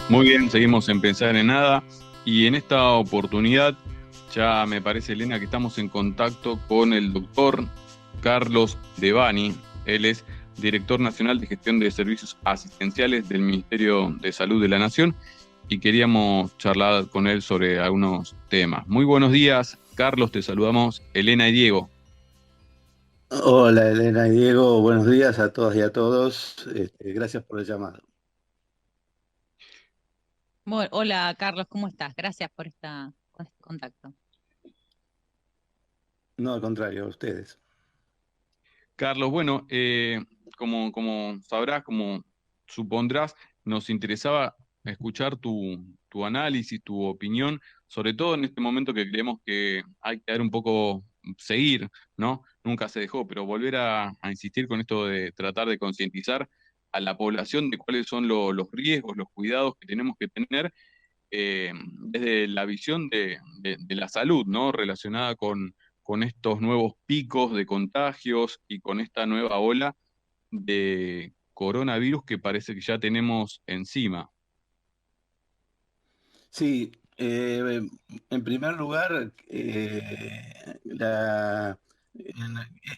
Muy bien, seguimos en Pensar en Nada y en esta oportunidad ya me parece, Elena, que estamos en contacto con el doctor Carlos Devani. Él es director nacional de gestión de servicios asistenciales del Ministerio de Salud de la Nación y queríamos charlar con él sobre algunos temas. Muy buenos días, Carlos, te saludamos Elena y Diego. Hola Elena y Diego, buenos días a todas y a todos. Gracias por el llamado. Hola Carlos, ¿cómo estás? Gracias por este contacto. No, al contrario, a ustedes. Carlos, bueno, como sabrás, como supondrás, nos interesaba escuchar tu análisis, tu opinión, sobre todo en este momento que creemos que hay que dar un poco, seguir, ¿no? Nunca se dejó, pero volver a insistir con esto de tratar de concientizar a la población de cuáles son los riesgos, los cuidados que tenemos que tener desde la visión de la salud, ¿no? Relacionada con estos nuevos picos de contagios y con esta nueva ola de coronavirus que parece que ya tenemos encima. Sí, en primer lugar,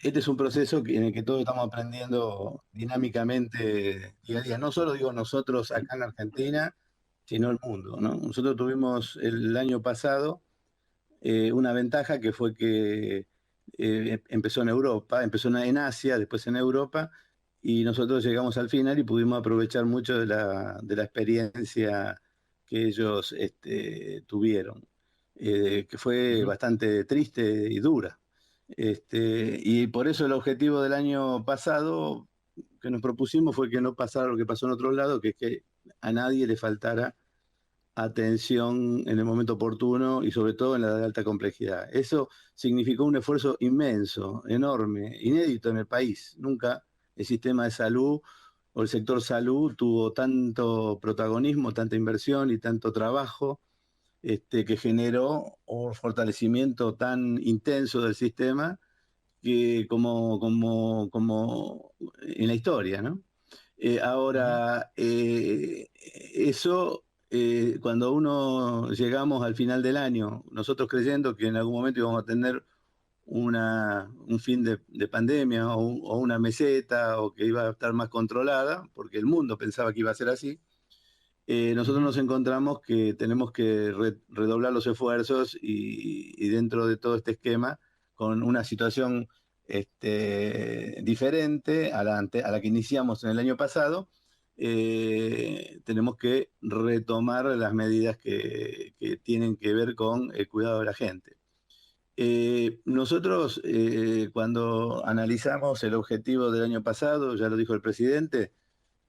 este es un proceso en el que todos estamos aprendiendo dinámicamente día a día. No solo digo nosotros acá en Argentina, sino el mundo, ¿no? Nosotros tuvimos el año pasado una ventaja que fue que empezó en Europa, empezó en Asia, después en Europa, y nosotros llegamos al final y pudimos aprovechar mucho de la experiencia que ellos tuvieron, que fue Ujú. bastante triste y dura. Y por eso el objetivo del año pasado que nos propusimos fue que no pasara lo que pasó en otros lados, que es que a nadie le faltara atención en el momento oportuno y sobre todo en la de alta complejidad. Eso significó un esfuerzo inmenso, enorme, inédito en el país. Nunca el sistema de salud o el sector salud tuvo tanto protagonismo, tanta inversión y tanto trabajo que generó un fortalecimiento tan intenso del sistema que como en la historia, ¿no? Ujú. Eso, cuando uno llegamos al final del año, nosotros creyendo que en algún momento íbamos a tener un fin de pandemia o una meseta o que iba a estar más controlada, porque el mundo pensaba que iba a ser así, nosotros Ujú. nos encontramos que tenemos que redoblar los esfuerzos y dentro de todo este esquema, con una situación diferente a la que iniciamos en el año pasado, tenemos que retomar las medidas que tienen que ver con el cuidado de la gente. Nosotros, cuando analizamos el objetivo del año pasado, ya lo dijo el presidente,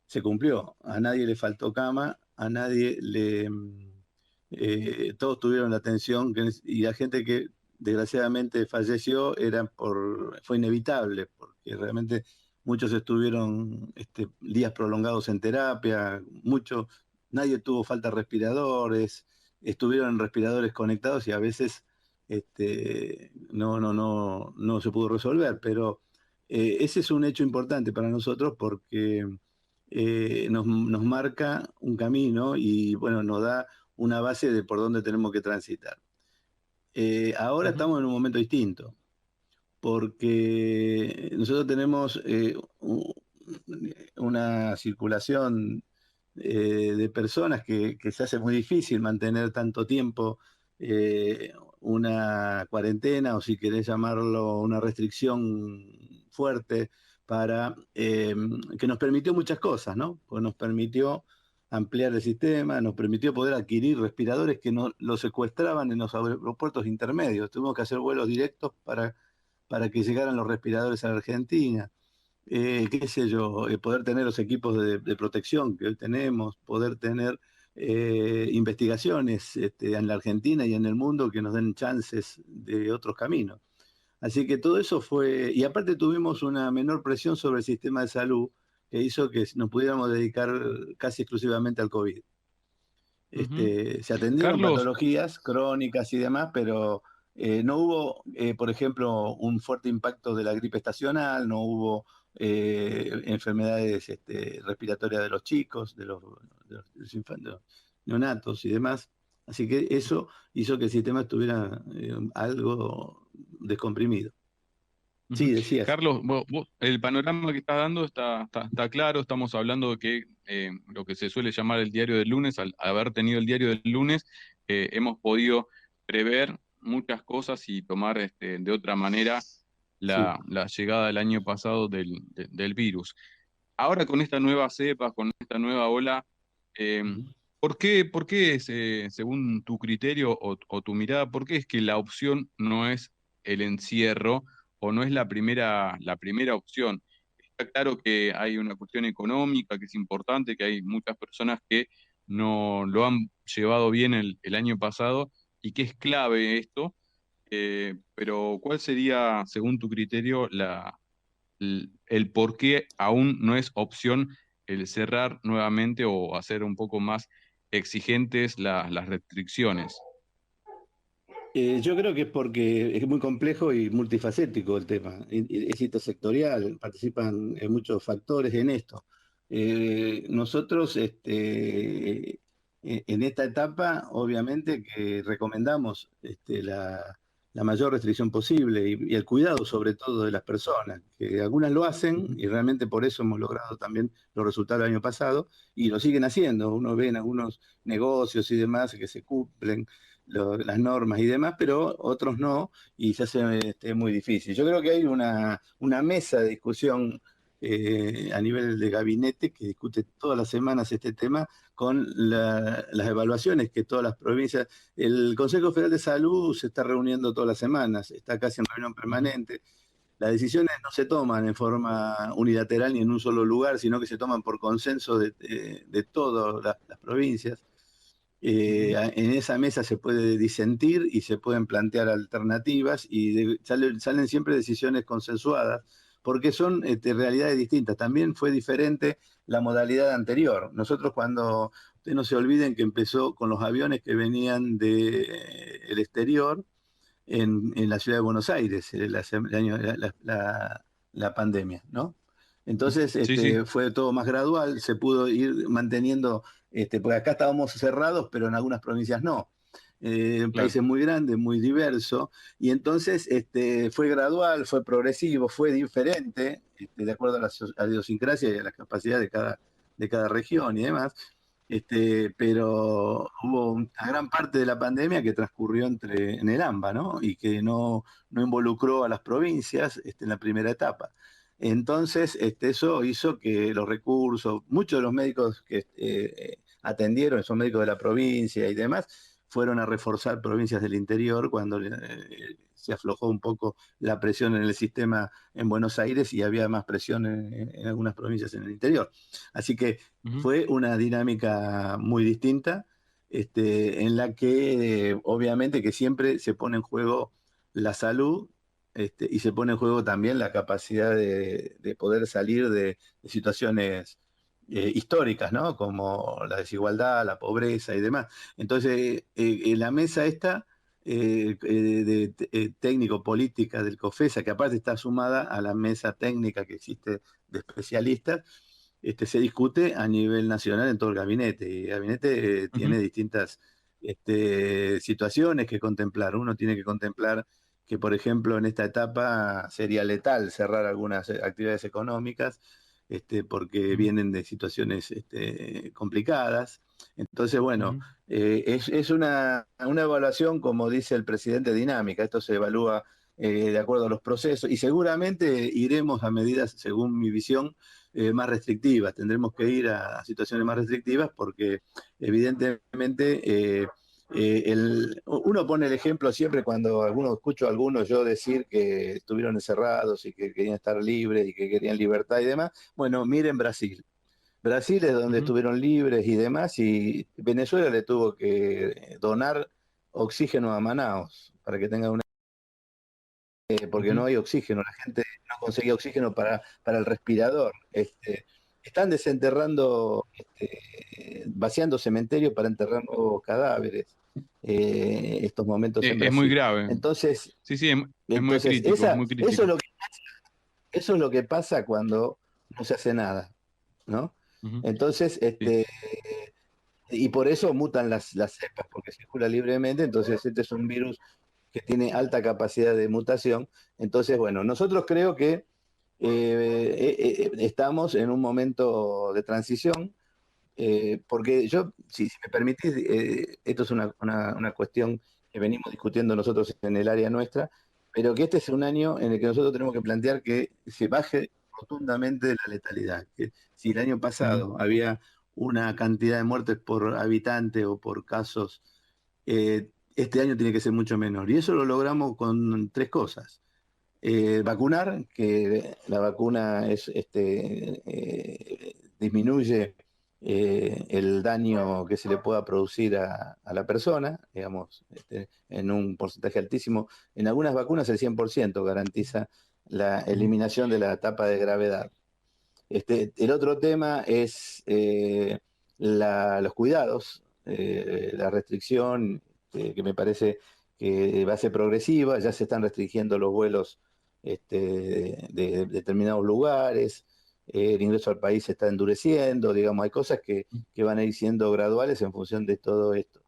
se cumplió. A nadie le faltó cama, a nadie le... todos tuvieron la atención y la gente que desgraciadamente falleció fue inevitable, porque realmente muchos estuvieron días prolongados en terapia, nadie tuvo falta de respiradores, estuvieron en respiradores conectados y a veces no se pudo resolver, pero ese es un hecho importante para nosotros porque nos marca un camino y bueno, nos da una base de por dónde tenemos que transitar. Ahora Ujú. estamos en un momento distinto, porque nosotros tenemos una circulación de personas que se hace muy difícil mantener tanto tiempo una cuarentena o si querés llamarlo una restricción fuerte para que nos permitió muchas cosas, ¿no? Pues nos permitió ampliar el sistema, nos permitió poder adquirir respiradores que no los secuestraban en los aeropuertos intermedios. Tuvimos que hacer vuelos directos para que llegaran los respiradores a la Argentina. Qué sé yo, poder tener los equipos de protección que hoy tenemos, poder tener investigaciones en la Argentina y en el mundo que nos den chances de otros caminos. Así que todo eso fue, y aparte tuvimos una menor presión sobre el sistema de salud que hizo que nos pudiéramos dedicar casi exclusivamente al COVID. Ujú. Se atendieron Carlos, patologías crónicas y demás, pero no hubo, por ejemplo, un fuerte impacto de la gripe estacional, no hubo enfermedades respiratorias de los chicos, de los infantes, neonatos y demás. Así que eso hizo que el sistema estuviera algo descomprimido. Ujú. Sí, decías. Carlos, el panorama que estás dando está claro. Estamos hablando de que lo que se suele llamar el diario del lunes, al haber tenido el diario del lunes, hemos podido prever muchas cosas y tomar de otra manera Sí. la llegada del año pasado del virus. Ahora con esta nueva cepa, con esta nueva ola, eh, Ujú. por qué es, según tu criterio o tu mirada, por qué es que la opción no es el encierro o no es la primera opción? Está claro que hay una cuestión económica que es importante, que hay muchas personas que no lo han llevado bien el año pasado y que es clave esto, pero ¿cuál sería, según tu criterio, el por qué aún no es opción el cerrar nuevamente o hacer un poco más exigentes las restricciones? Yo creo que es porque es muy complejo y multifacético el tema. Es intersectorial, participan muchos factores en esto. Nosotros, en esta etapa, obviamente que recomendamos la mayor restricción posible y el cuidado sobre todo de las personas, que algunas lo hacen Ujú. y realmente por eso hemos logrado también los resultados del año pasado y lo siguen haciendo. Uno ve en algunos negocios y demás que se cumplen las normas y demás, pero otros no, y se hace muy difícil. Yo creo que hay una mesa de discusión a nivel de gabinete que discute todas las semanas este tema con las evaluaciones que todas las provincias, el Consejo Federal de Salud se está reuniendo todas las semanas, está casi en reunión Ujú. permanente. Las decisiones no se toman en forma unilateral ni en un solo lugar, sino que se toman por consenso de todas las provincias. Ujú. En esa mesa se puede disentir y se pueden plantear alternativas y salen siempre decisiones consensuadas, porque son realidades distintas. También fue diferente la modalidad anterior. Nosotros ustedes no se olviden que empezó con los aviones que venían del exterior en la ciudad de Buenos Aires, la pandemia, ¿no? Entonces, Sí, sí. fue todo más gradual, se pudo ir manteniendo, porque acá estábamos cerrados, pero en algunas provincias no. Un país Claro. es muy grande, muy diverso, y entonces fue gradual, fue progresivo, fue diferente, de acuerdo a a la idiosincrasia y a las capacidades de cada región y demás. Pero hubo una gran parte de la pandemia que transcurrió en el AMBA, ¿no? Y que no involucró a las provincias en la primera etapa. Entonces, eso hizo que los recursos, muchos de los médicos que atendieron, son médicos de la provincia y demás, fueron a reforzar provincias del interior cuando se aflojó un poco la presión en el sistema en Buenos Aires y había más presión en algunas provincias en el interior. Así que Ujú. fue una dinámica muy distinta, en la que obviamente que siempre se pone en juego la salud, y se pone en juego también la capacidad de poder salir de situaciones históricas, ¿no? Como la desigualdad, la pobreza y demás. Entonces, en la mesa esta técnico-política del COFESA, que aparte está sumada a la mesa técnica que existe de especialistas, se discute a nivel nacional en todo el gabinete. Y el gabinete Ujú. tiene distintas situaciones que contemplar. Uno tiene que contemplar que, por ejemplo, en esta etapa sería letal cerrar algunas actividades económicas, porque Ujú. vienen de situaciones complicadas. Entonces, bueno, Ujú. es una evaluación, como dice el presidente, dinámica. Esto se evalúa de acuerdo a los procesos y seguramente iremos a medidas, según mi visión, más restrictivas. Tendremos que ir a situaciones más restrictivas porque evidentemente uno pone el ejemplo siempre cuando escucho a algunos yo decir que estuvieron encerrados y que querían estar libres y que querían libertad y demás. Bueno, miren Brasil. Brasil es donde Ujú. estuvieron libres y demás, y Venezuela le tuvo que donar oxígeno a Manaos, para que tengan porque no Ujú. hay oxígeno, la gente no conseguía oxígeno para el respirador. Están desenterrando, vaciando cementerios para enterrar nuevos cadáveres, estos momentos en Es muy Brasil. grave. Entonces, Sí, sí, es muy entonces crítico, es muy crítico. eso es lo que pasa cuando no se hace nada, ¿no? Ujú. Entonces, Sí. y por eso mutan las cepas, porque circula libremente, entonces este es un virus que tiene alta capacidad de mutación. Entonces, bueno, nosotros creo que estamos en un momento de transición, porque yo, si me permitís, esto es una cuestión que venimos discutiendo nosotros en el área nuestra, pero que este es un año en el que nosotros tenemos que plantear que se baje rotundamente la letalidad. Que si el año Ujú. pasado había una cantidad de muertes por habitante o por casos, este año tiene que ser mucho menor. Y eso lo logramos con tres cosas. Vacunar, que la vacuna disminuye el daño que se le pueda producir a la persona, digamos, en un porcentaje altísimo. En algunas vacunas el 100% garantiza la eliminación de la etapa de gravedad. El otro tema es los cuidados, la restricción, que me parece que va a ser progresiva, ya se están restringiendo los vuelos de determinados lugares, el ingreso al país se está endureciendo, digamos, hay cosas que van a ir siendo graduales en función de todo esto.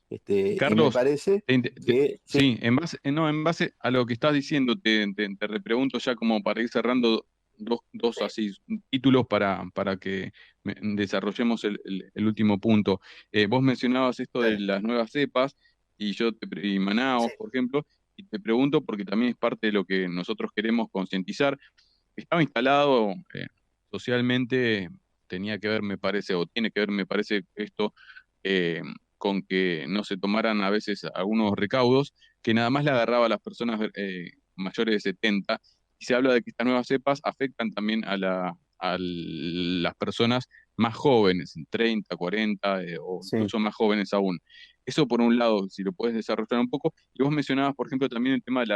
Y me Carlos, parece que, sí, sí, no, en base a lo que estás diciendo, te repregunto ya como para ir cerrando dos así títulos para que desarrollemos el último punto. Vos mencionabas esto de dale, las nuevas cepas y sí, Manaos, por ejemplo, y te pregunto porque también es parte de lo que nosotros queremos concientizar. Estaba instalado socialmente, tenía que ver, me parece, o tiene que ver, me parece, esto eh, con que no se tomaran a veces algunos recaudos, que nada más le agarraba a las personas mayores de 70, y se habla de que estas nuevas cepas afectan también a las personas más jóvenes, 30, 40, o sí. incluso más jóvenes aún. Eso por un lado, si lo puedes desarrollar un poco, y vos mencionabas, por ejemplo, también el tema de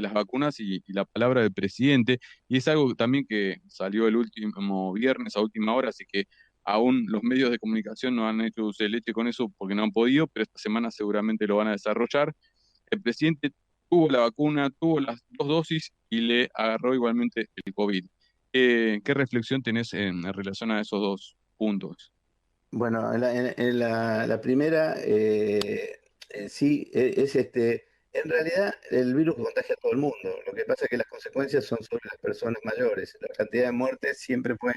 las vacunas y la palabra del presidente, y es algo también que salió el último viernes a última hora, así que aún los medios de comunicación no han hecho dulce de leche con eso porque no han podido, pero esta semana seguramente lo van a desarrollar. El presidente tuvo la vacuna, tuvo las dos dosis y le agarró igualmente el COVID. ¿Qué reflexión tenés en relación a esos dos puntos? Bueno, la primera, sí, en realidad el virus contagia a todo el mundo. Lo que pasa es que las consecuencias son sobre las personas mayores. La cantidad de muertes siempre fue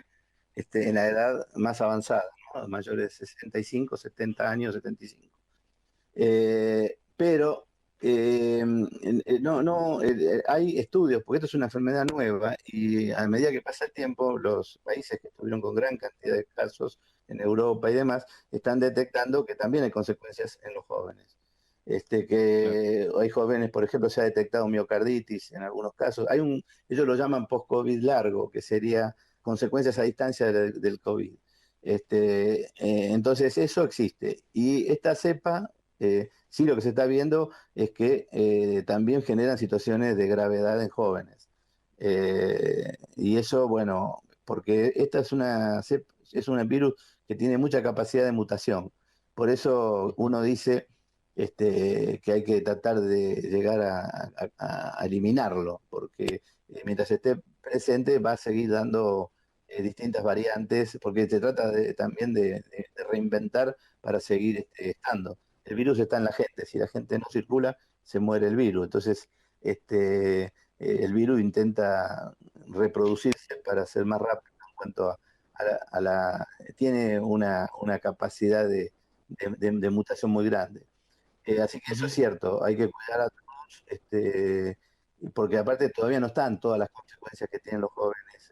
en la edad más avanzada, ¿no? Mayores de 65, 70 años, 75. Pero hay estudios, porque esto es una enfermedad nueva y a medida que pasa el tiempo, los países que estuvieron con gran cantidad de casos en Europa y demás, están detectando que también hay consecuencias en los jóvenes. Claro. Que hay jóvenes, por ejemplo, se ha detectado miocarditis en algunos casos. Ellos lo llaman post-COVID largo, que sería consecuencias a distancia del COVID. Entonces, eso existe. Y esta cepa, sí, lo que se está viendo es que también generan situaciones de gravedad en jóvenes. Y eso, bueno, porque esta es un virus que tiene mucha capacidad de mutación. Por eso uno dice que hay que tratar de llegar a eliminarlo, porque mientras esté presente va a seguir dando distintas variantes, porque se trata también de reinventar para seguir estando. El virus está en la gente, si la gente no circula, se muere el virus. Entonces, el virus intenta reproducirse para ser más rápido en cuanto tiene una capacidad de mutación muy grande. Así que eso es Ujú. cierto, hay que cuidar a todos, porque aparte todavía no están todas las consecuencias que tienen los jóvenes,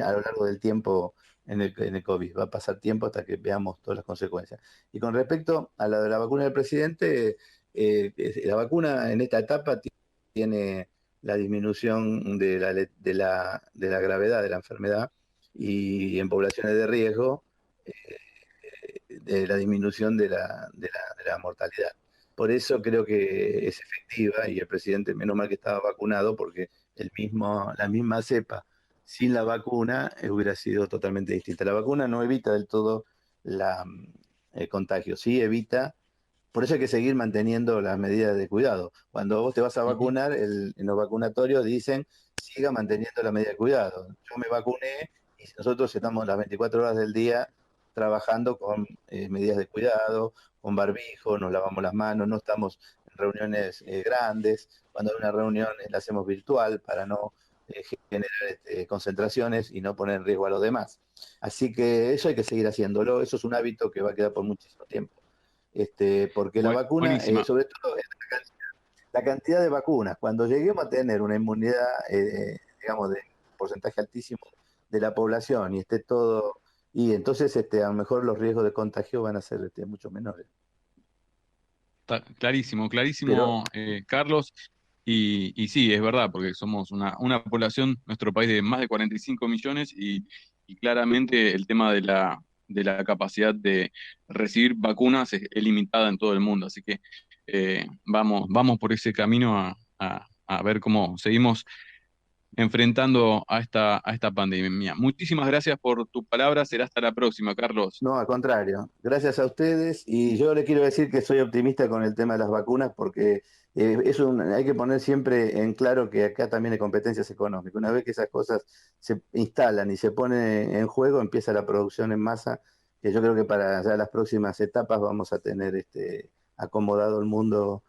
a lo largo del tiempo en el COVID. Va a pasar tiempo hasta que veamos todas las consecuencias. Y con respecto a la de la vacuna del presidente, la vacuna en esta etapa tiene la disminución de la gravedad de la enfermedad y en poblaciones de riesgo. De la disminución de la mortalidad. Por eso creo que es efectiva y el presidente, menos mal que estaba vacunado, porque la misma cepa sin la vacuna hubiera sido totalmente distinta. La vacuna no evita del todo el contagio, sí evita. Por eso hay que seguir manteniendo las medidas de cuidado. Cuando vos te vas a Ujú. vacunar, en los vacunatorios dicen, siga manteniendo la medida de cuidado. Yo me vacuné y nosotros estamos las 24 horas del día trabajando con medidas de cuidado, con barbijo, nos lavamos las manos, no estamos en reuniones grandes. Cuando hay una reunión la hacemos virtual para no generar concentraciones y no poner en riesgo a los demás. Así que eso hay que seguir haciéndolo, eso es un hábito que va a quedar por muchísimo tiempo. Porque la vacuna, Buenísima. sobre todo la cantidad de vacunas, cuando lleguemos a tener una inmunidad, digamos, de porcentaje altísimo de la población y esté todo, y entonces a lo mejor los riesgos de contagio van a ser mucho menores. Clarísimo, Pero clarísimo, Carlos. Y sí, es verdad, porque somos una población, nuestro país de más de 45 millones y claramente el tema de la capacidad de recibir vacunas es limitada en todo el mundo. Así que vamos por ese camino a ver cómo seguimos enfrentando a esta pandemia. Muchísimas gracias por tu palabra. Será hasta la próxima, Carlos. no, al contrario. Gracias a ustedes. Y yo le quiero decir que soy optimista con el tema de las vacunas porque hay que poner siempre en claro que acá también hay competencias económicas. Una vez que esas cosas se instalan y se ponen en juego, empieza la producción en masa, que yo creo que para ya las próximas etapas vamos a tener acomodado el mundo,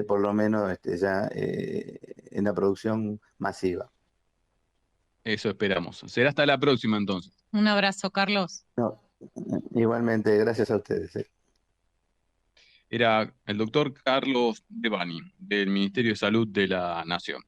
por lo menos ya en la producción masiva. Eso esperamos. Será hasta la próxima entonces. Un abrazo, Carlos. No, igualmente, gracias a ustedes. Era el doctor Carlos Devani, del Ministerio de Salud de la Nación.